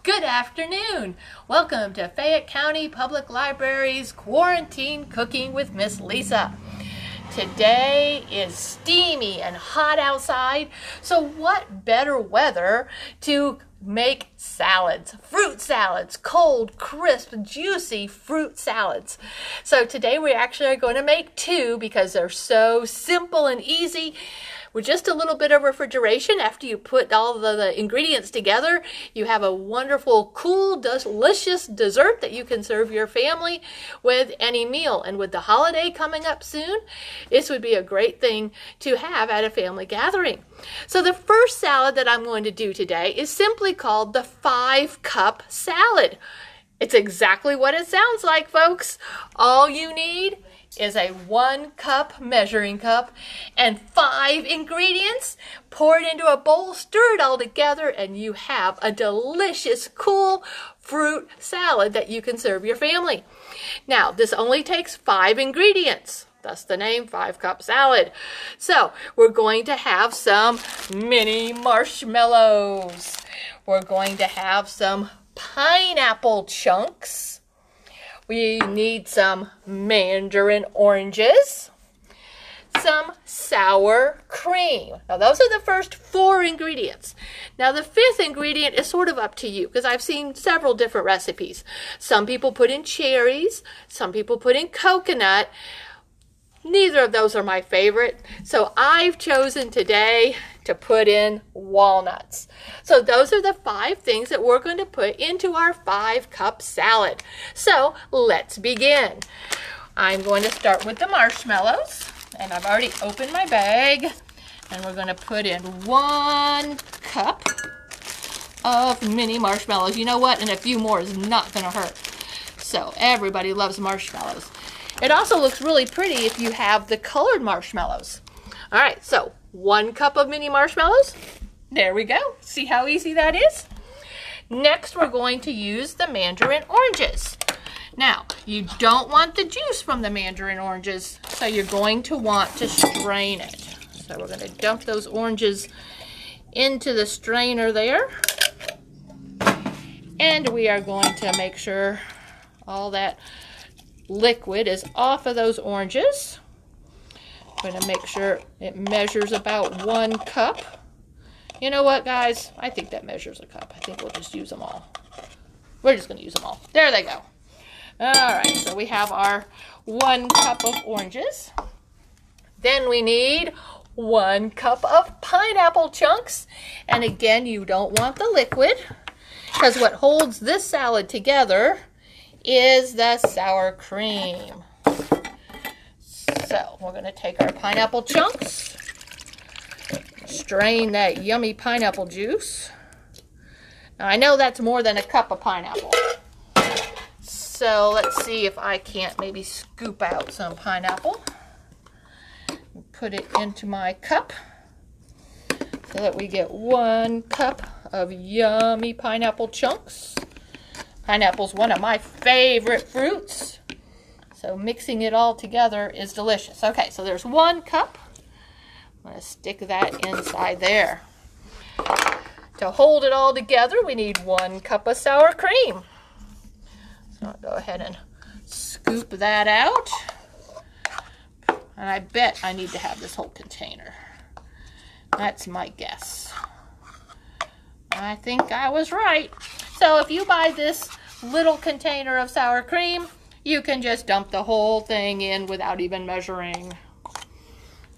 Good afternoon. Welcome to Fayette County Public Library's Quarantine Cooking with Miss Lisa. Today is steamy and hot outside, so what better weather to make salads, fruit salads, cold, crisp, juicy fruit salads. So today we actually are going to make two because they're so simple and easy. With just a little bit of refrigeration, after you put all the ingredients together, you have a wonderful, cool, delicious dessert that you can serve your family with any meal. And with the holiday coming up soon, this would be a great thing to have at a family gathering. So the first salad that I'm going to do today is simply called the 5-cup salad. It's exactly what it sounds like, folks. All you need is a 1-cup measuring cup and 5 ingredients. Pour it into a bowl, stir it all together, and you have a delicious, cool fruit salad that you can serve your family. Now, this only takes 5 ingredients. Thus the name 5-cup salad. So we're going to have some mini marshmallows. We're going to have some pineapple chunks. We need some mandarin oranges, some sour cream. Now those are the first 4 ingredients. Now the 5th ingredient is sort of up to you because I've seen several different recipes. Some people put in cherries, some people put in coconut. Neither of those are my favorite, so I've chosen today to put in walnuts. So those are the 5 things that we're going to put into our 5-cup salad. So let's begin. I'm going to start with the marshmallows, and I've already opened my bag, and we're going to put in 1 cup of mini marshmallows. You know what? And a few more is not going to hurt. So everybody loves marshmallows. It also looks really pretty if you have the colored marshmallows. All right, so 1 cup of mini marshmallows. There we go. See how easy that is? Next, we're going to use the mandarin oranges. Now, you don't want the juice from the mandarin oranges, so you're going to want to strain it. So we're going to dump those oranges into the strainer there. And we are going to make sure all that liquid is off of those oranges. I'm going to make sure it measures about 1 cup. You know what, guys? I think that measures a cup. I think we'll just use them all. We're just going to use them all. There they go. All right, so we have our 1 cup of oranges. Then we need 1 cup of pineapple chunks. And again, you don't want the liquid because what holds this salad together is the sour cream. So we're going to take our pineapple chunks, strain that yummy pineapple juice. Now I know that's more than a cup of pineapple. So let's see if I can't maybe scoop out some pineapple and put it into my cup so that we get 1 cup of yummy pineapple chunks. Pineapple's one of my favorite fruits, so mixing it all together is delicious. Okay, so there's 1 cup. I'm going to stick that inside there. To hold it all together, we need 1 cup of sour cream. So I'll go ahead and scoop that out. And I bet I need to have this whole container. That's my guess. I think I was right. So if you buy this little container of sour cream, you can just dump the whole thing in without even measuring.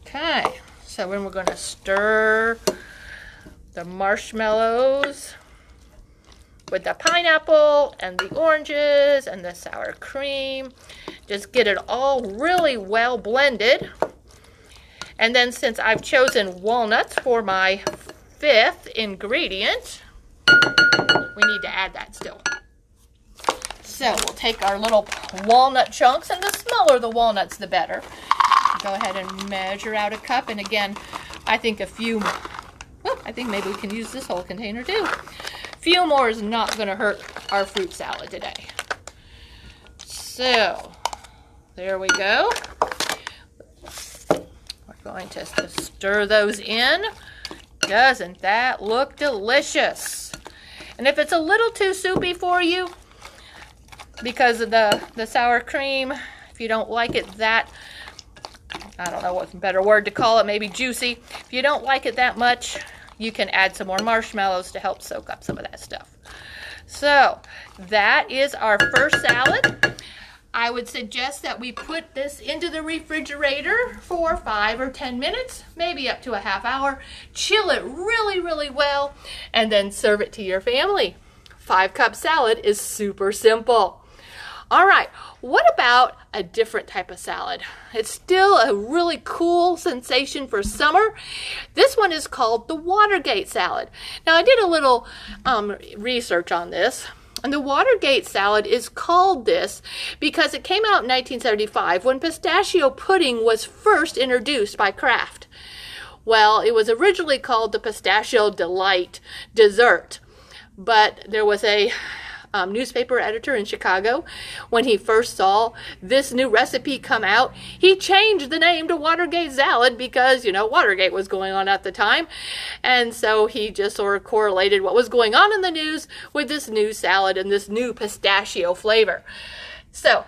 Okay, so then we're going to stir the marshmallows with the pineapple and the oranges and the sour cream. Just get it all really well blended. And then since I've chosen walnuts for my 5th ingredient, we need to add that still. So we'll take our little walnut chunks, and the smaller the walnuts, the better. Go ahead and measure out a cup, and again, I think I think maybe we can use this whole container too. A few more is not going to hurt our fruit salad today. So there we go. We're going to stir those in. Doesn't that look delicious? And if it's a little too soupy for you because of the sour cream, if you don't like it that, I don't know what's a better word to call it, maybe juicy. If you don't like it that much, you can add some more marshmallows to help soak up some of that stuff. So that is our first salad. I would suggest that we put this into the refrigerator for 5 or 10 minutes, maybe up to a half hour. Chill it really, really well, and then serve it to your family. 5-cup salad is super simple. All right, what about a different type of salad? It's still a really cool sensation for summer. This one is called the Watergate Salad. Now, I did a little research on this, and the Watergate Salad is called this because it came out in 1975 when pistachio pudding was first introduced by Kraft. Well, it was originally called the Pistachio Delight Dessert, but there was a newspaper editor in Chicago. When he first saw this new recipe come out, he changed the name to Watergate Salad because, you know, Watergate was going on at the time. And so he just sort of correlated what was going on in the news with this new salad and this new pistachio flavor. So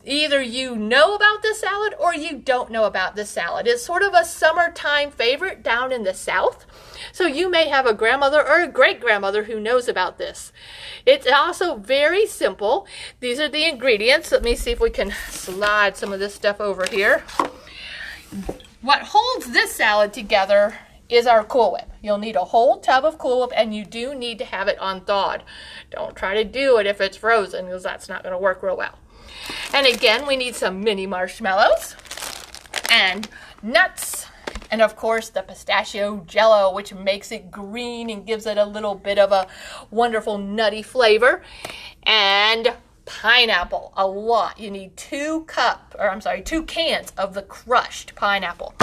either you know about this salad or you don't know about this salad. It's sort of a summertime favorite down in the South. So you may have a grandmother or a great-grandmother who knows about this. It's also very simple. These are the ingredients. Let me see if we can slide some of this stuff over here. What holds this salad together is our Cool Whip. You'll need a whole tub of Cool Whip, and you do need to have it unthawed. Don't try to do it if it's frozen, because that's not going to work real well. And again, we need some mini marshmallows and nuts. And of course, the pistachio jello, which makes it green and gives it a little bit of a wonderful nutty flavor. And pineapple, a lot. You need 2 cans of the crushed pineapple.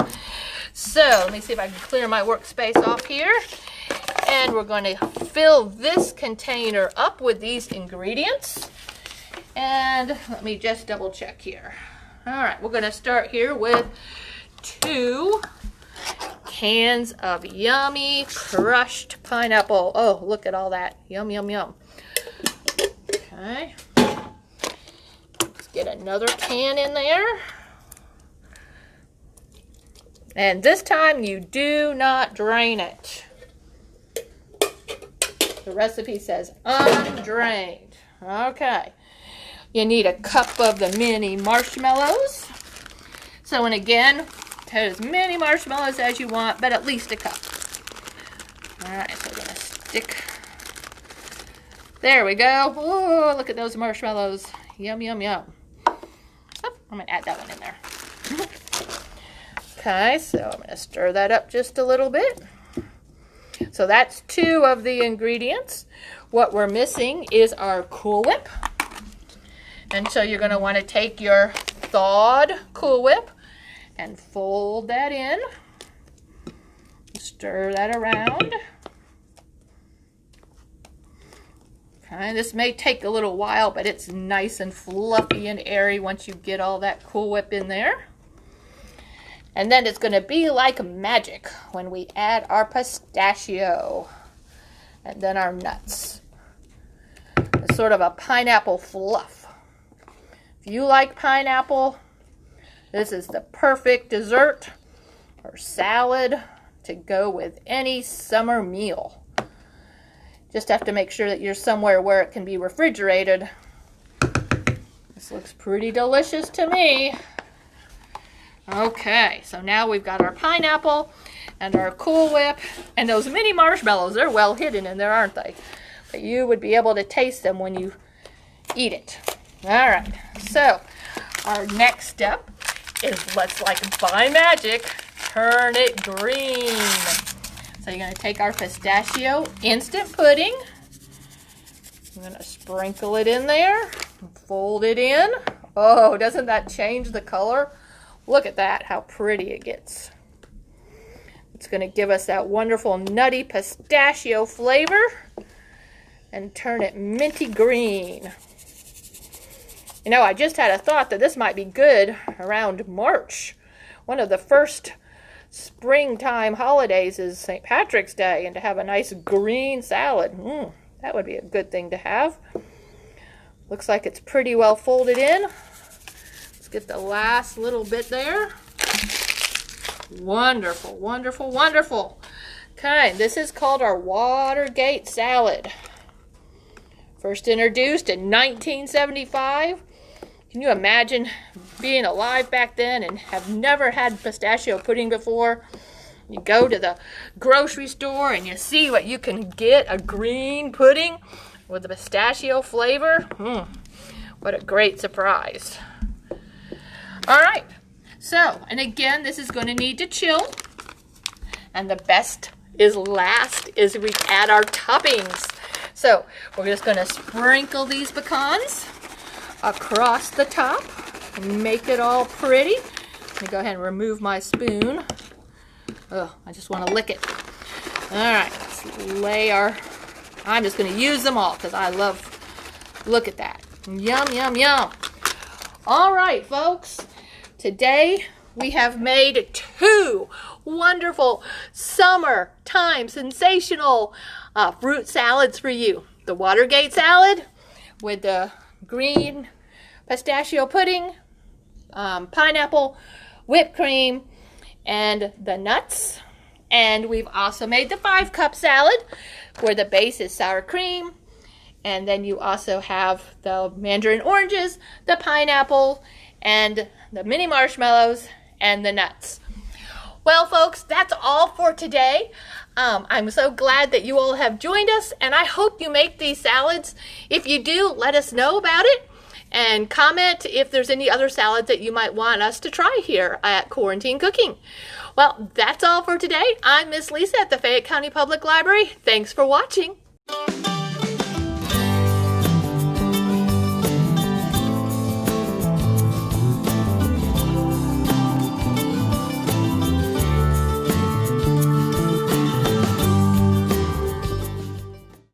So let me see if I can clear my workspace off here. And we're going to fill this container up with these ingredients. And let me just double check here. All right, we're going to start here with 2 cans of yummy crushed pineapple. Oh, look at all that. Yum, yum, yum. Okay. Let's get another can in there. And this time you do not drain it. The recipe says undrained. Okay. You need a cup of the mini marshmallows. So, and again, put as many marshmallows as you want, but at least a cup. Alright, so we're going to stick. There we go. Oh, look at those marshmallows. Yum, yum, yum. Oh, I'm going to add that one in there. Okay, so I'm going to stir that up just a little bit. So that's 2 of the ingredients. What we're missing is our Cool Whip. And so you're going to want to take your thawed Cool Whip and fold that in. Stir that around. Okay, this may take a little while, but it's nice and fluffy and airy once you get all that Cool Whip in there. And then it's going to be like magic when we add our pistachio and then our nuts. It's sort of a pineapple fluff. If you like pineapple, this is the perfect dessert or salad to go with any summer meal. Just have to make sure that you're somewhere where it can be refrigerated. This looks pretty delicious to me. Okay, so now we've got our pineapple and our Cool Whip and those mini marshmallows. They're well hidden in there, aren't they? But you would be able to taste them when you eat it. All right, so our next step is, let's, like by magic, turn it green. So you're going to take our pistachio instant pudding. I'm going to sprinkle it in there, fold it in. Oh, doesn't that change the color? Look at that, how pretty it gets. It's going to give us that wonderful nutty pistachio flavor and turn it minty green. You know, I just had a thought that this might be good around March. One of the first springtime holidays is St. Patrick's Day, and to have a nice green salad, That would be a good thing to have. Looks like it's pretty well folded in. Let's get the last little bit there. Wonderful, wonderful, wonderful. Okay, this is called our Watergate Salad. First introduced in 1975. Can you imagine being alive back then and have never had pistachio pudding before? You go to the grocery store and you see what you can get, a green pudding with a pistachio flavor. What a great surprise. All right, so, and again, this is going to need to chill. And the best is last is we add our toppings. So we're just going to sprinkle these pecans across the top and make it all pretty. Let me go ahead and remove my spoon. Oh, I just want to lick it. All right, let's lay our, I'm just going to use them all because I love, look at that. Yum, yum, yum. All right, folks, today we have made 2 wonderful summertime sensational fruit salads for you. The Watergate salad with the green pistachio pudding, pineapple, whipped cream, and the nuts. And we've also made the 5-cup salad where the base is sour cream. And then you also have the mandarin oranges, the pineapple, and the mini marshmallows, and the nuts. Well, folks, that's all for today. I'm so glad that you all have joined us, and I hope you make these salads. If you do, let us know about it, and comment if there's any other salads that you might want us to try here at Quarantine Cooking. Well, that's all for today. I'm Miss Lisa at the Fayette County Public Library. Thanks for watching.